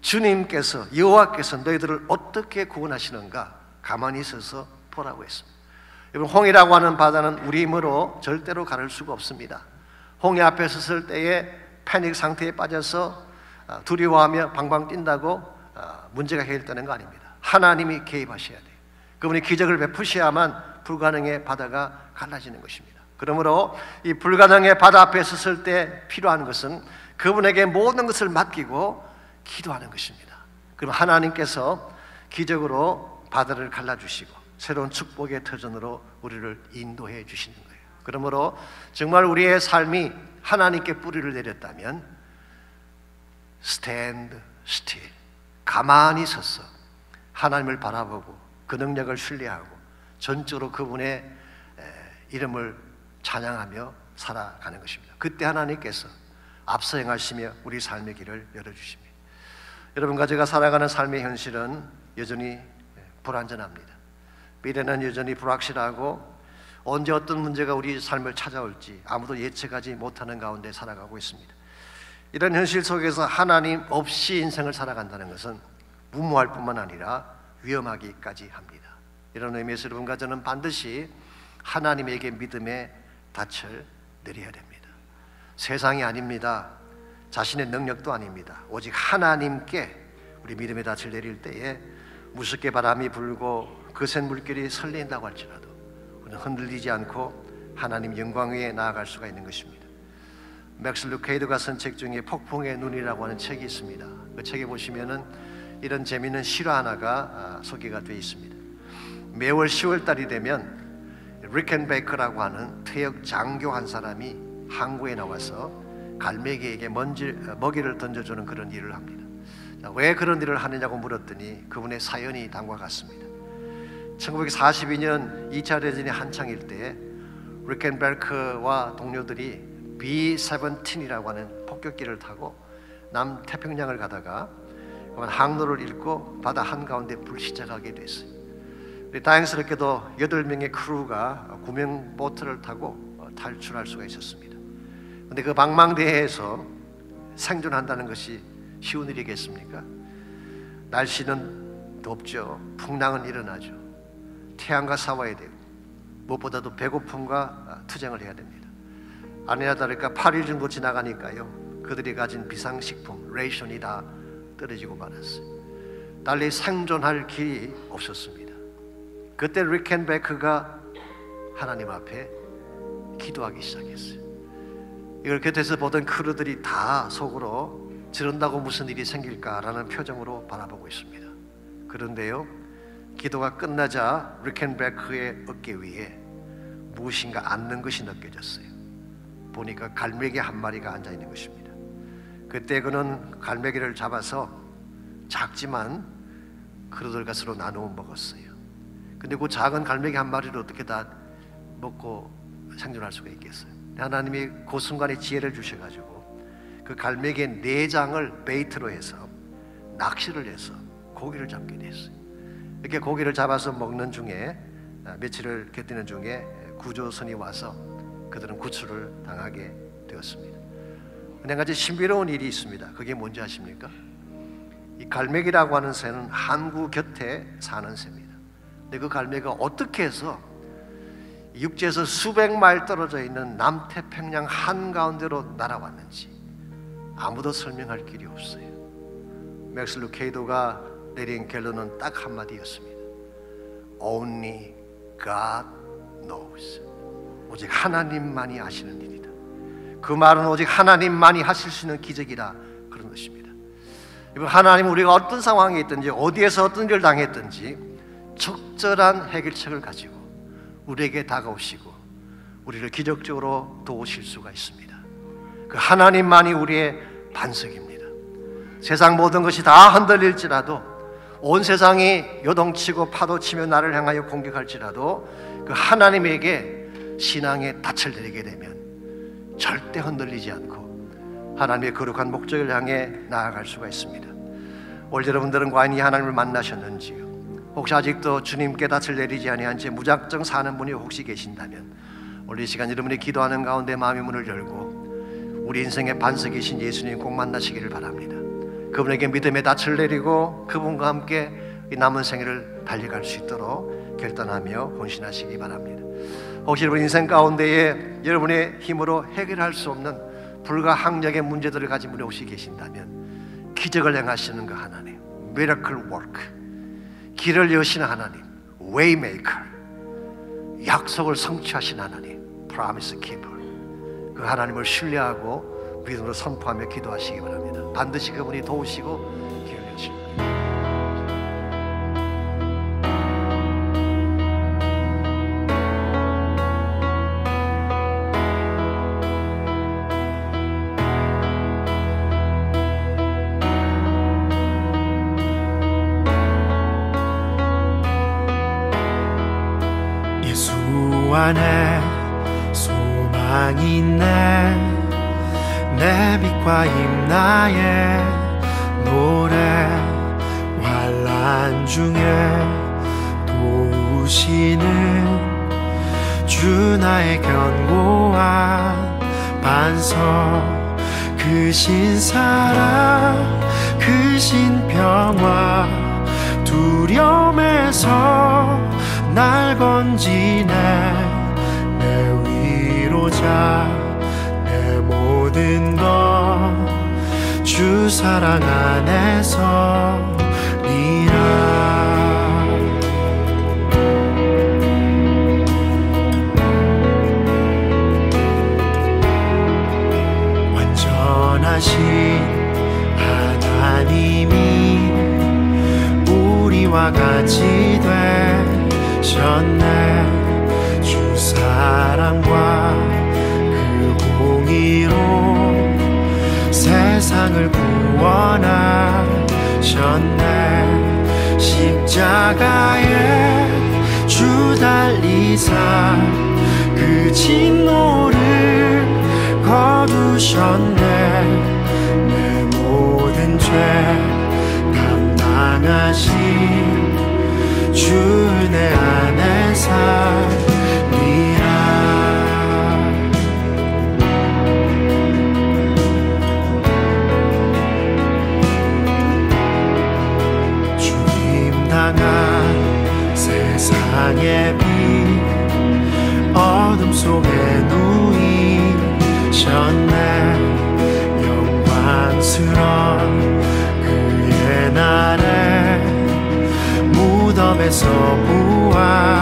주님께서, 여호와께서 너희들을 어떻게 구원하시는가 가만히 서서 보라고 했습니다. 여러분, 홍해라고 하는 바다는 우리 힘으로 절대로 가를 수가 없습니다. 홍해 앞에 섰을 때에 패닉 상태에 빠져서 두려워하며 방방 뛴다고 문제가 해결되는 거 아닙니다. 하나님이 개입하셔야 돼요. 그분이 기적을 베푸셔야만 불가능의 바다가 갈라지는 것입니다. 그러므로 이 불가능의 바다 앞에 섰을 때 필요한 것은 그분에게 모든 것을 맡기고 기도하는 것입니다. 그럼 하나님께서 기적으로 바다를 갈라주시고 새로운 축복의 터전으로 우리를 인도해 주시는 거예요. 그러므로 정말 우리의 삶이 하나님께 뿌리를 내렸다면 stand still, 가만히 서서 하나님을 바라보고 그 능력을 신뢰하고 전적으로 그분의 이름을 찬양하며 살아가는 것입니다. 그때 하나님께서 앞서 행하시며 우리 삶의 길을 열어주십니다. 여러분과 제가 살아가는 삶의 현실은 여전히 불안전합니다. 미래는 여전히 불확실하고 언제 어떤 문제가 우리 삶을 찾아올지 아무도 예측하지 못하는 가운데 살아가고 있습니다. 이런 현실 속에서 하나님 없이 인생을 살아간다는 것은 무모할 뿐만 아니라 위험하기까지 합니다. 이런 의미에서 여러분과 저는 반드시 하나님에게 믿음의 닻을 내려야 됩니다. 세상이 아닙니다. 자신의 능력도 아닙니다. 오직 하나님께 우리 믿음의 닻을 내릴 때에 무섭게 바람이 불고 거센 물결이 설레인다고 할지라도 우리는 흔들리지 않고 하나님 영광 위에 나아갈 수가 있는 것입니다. 맥스 루케이드가 쓴 책 중에 폭풍의 눈이라고 하는 책이 있습니다. 그 책에 보시면은 이런 재미있는 실화 하나가 소개가 되어 있습니다. 매월 10월 달이 되면 리켄베이커라고 하는 퇴역 장교 한 사람이 항구에 나와서 갈매기에게 먹이를 던져주는 그런 일을 합니다. 왜 그런 일을 하느냐고 물었더니 그분의 사연이 다음과 같습니다. 1942년 2차 대전이 한창일 때 리켄베이커와 동료들이 B-17이라고 하는 폭격기를 타고 남태평양을 가다가 항로를 잃고 바다 한가운데 불시착하게 됐어요. 다행스럽게도 8명의 크루가 구명 보트를 타고 탈출할 수가 있었습니다. 그런데 그 망망대해에서 생존한다는 것이 쉬운 일이겠습니까? 날씨는 덥죠. 풍랑은 일어나죠. 태양과 싸워야 되고 무엇보다도 배고픔과 투쟁을 해야 됩니다. 아니나 다를까 8일 정도 지나가니까요, 그들이 가진 비상식품, 레이션이 다 떨어지고 말았어요. 달리 생존할 길이 없었습니다. 그때 리켄베크가 하나님 앞에 기도하기 시작했어요. 이걸 곁에서 보던 크루들이 다 속으로 저런다고 무슨 일이 생길까라는 표정으로 바라보고 있습니다. 그런데요, 기도가 끝나자 리켄베크의 어깨 위에 무엇인가 앉는 것이 느껴졌어요. 보니까 갈매기 한 마리가 앉아 있는 것입니다. 그때 그는 갈매기를 잡아서 작지만 크루들 것으로 나누어 먹었어요. 근데 그 작은 갈매기 한 마리를 어떻게 다 먹고 생존할 수가 있겠어요? 하나님이 그 순간에 지혜를 주셔가지고 그 갈매기의 내장을 베이트로 해서 낚시를 해서 고기를 잡게 됐어요. 이렇게 고기를 잡아서 먹는 중에 며칠을 견디는 중에 구조선이 와서 그들은 구출을 당하게 되었습니다. 한 가지 신비로운 일이 있습니다. 그게 뭔지 아십니까? 이 갈매기라고 하는 새는 항구 곁에 사는 새입니다. 근데 그 갈매기가 어떻게 해서 육지에서 수백 마일 떨어져 있는 남태평양 한가운데로 날아왔는지 아무도 설명할 길이 없어요. 맥스 루케이도가 내린 결론은 딱 한마디였습니다. Only God knows. 오직 하나님만이 아시는 일이다. 그 말은 오직 하나님만이 하실 수 있는 기적이라 그런 것입니다. 하나님은 우리가 어떤 상황에 있든지 어디에서 어떤 일을 당했든지 적절한 해결책을 가지고 우리에게 다가오시고 우리를 기적적으로 도우실 수가 있습니다. 그 하나님만이 우리의 반석입니다. 세상 모든 것이 다 흔들릴지라도 온 세상이 요동치고 파도치며 나를 향하여 공격할지라도 그 하나님에게 신앙의 닻을 내리게 되면 절대 흔들리지 않고 하나님의 거룩한 목적을 향해 나아갈 수가 있습니다. 오늘 여러분들은 과연 이 하나님을 만나셨는지요? 혹시 아직도 주님께 닻을 내리지 아니한 채 무작정 사는 분이 혹시 계신다면 오늘 이 시간 여러분이 기도하는 가운데 마음의 문을 열고 우리 인생의 반석이신 예수님 꼭 만나시기를 바랍니다. 그분에게 믿음의 닻을 내리고 그분과 함께 이 남은 생애를 달려갈 수 있도록 결단하며 헌신하시기 바랍니다. 혹시 여러분 인생 가운데에 여러분의 힘으로 해결할 수 없는 불가항력의 문제들을 가진 분이 혹시 계신다면 기적을 행하시는 그 하나님, Miracle Work, 길을 여시는 하나님, Waymaker, 약속을 성취하신 하나님, Promise Keeper, 그 하나님을 신뢰하고 믿음으로 선포하며 기도하시기 바랍니다. 반드시 그분이 도우시고 길을 여실 겁니다. 예수 안에 소망이 있네. 내 빛과 힘 나의 노래. 환난 중에 도우시는 주 나의 견고한 반석. 크신 사랑 크신 평화 두려움에서 날 건지네. 내 위로자 내 모든 것 주 사랑 안에서 니라. 완전하신 하나님이 우리와 같이 되셨네. 주 사랑과 그 공의로 세상을 구원하셨네. 십자가에 주 달리사 그 진노를 거두셨네. 내 모든 죄 담당하신 주 내 안에 살리라. 죽임 당한 세상의 빛 어둠 속에 누이셨네. 영광스런 그의 날에 무덤에서 부활했네.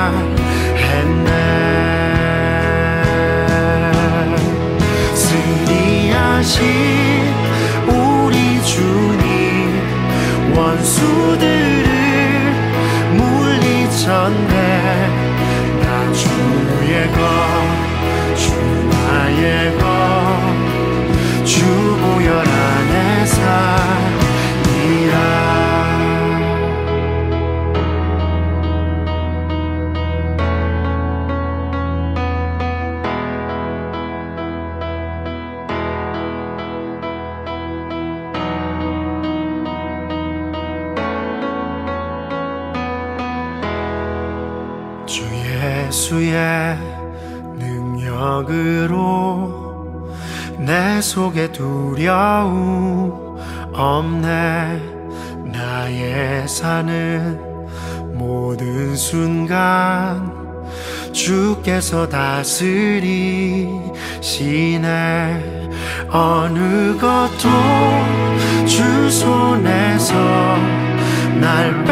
승리하신 우리 주님 원수들을 물리쳤네. 나 주의 것 주 나의 것 주 보혈 안에 살리라. 주 예수의 능력으로 내 속에 두려움 없네. 나의 사는 모든 순간 주께서 다스리시네. 어느 것도 주 손에서 날